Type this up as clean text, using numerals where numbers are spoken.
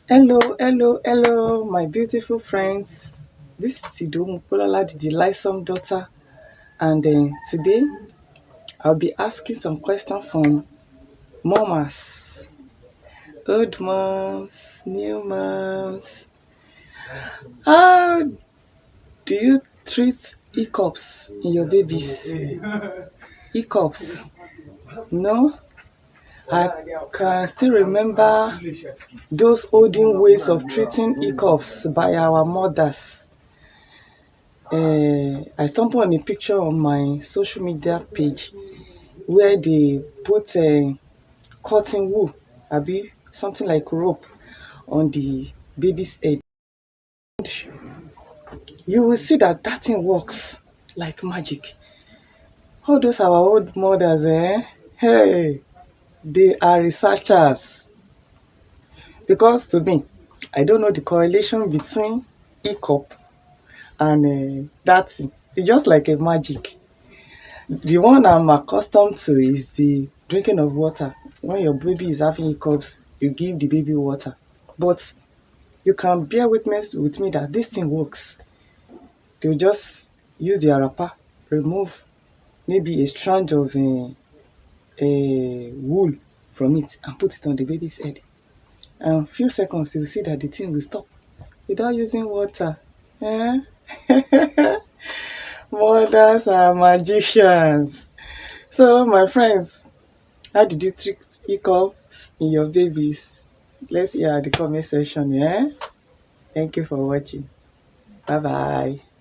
Hello, my beautiful friends. This is Idumupolola, the delightsome daughter, and today I'll be asking some questions from mamas, old moms, new moms. How do you treat hiccups in your babies? Hiccups, no? I can still remember those olden ways of treating hiccups by our mothers. I stumbled on a picture on my social media page where they put cotton wool, abi something like rope, on the baby's head. You will see that that thing works like magic. All those our old mothers, hey, they are researchers. Because to me, I don't know the correlation between hiccup and that thing. It's just like a magic. The one I'm accustomed to is the drinking of water. When your baby is having hiccups, you give the baby water. But you can bear witness with me that this thing works. They'll just use the wrapper, remove maybe a strand of wool from it and put it on the baby's head. And a few seconds, you'll see that the thing will stop without using water. Eh? Mothers are magicians. So, my friends, how did you treat hiccups in your babies? Let's hear at the comment section, yeah? Thank you for watching. Bye bye.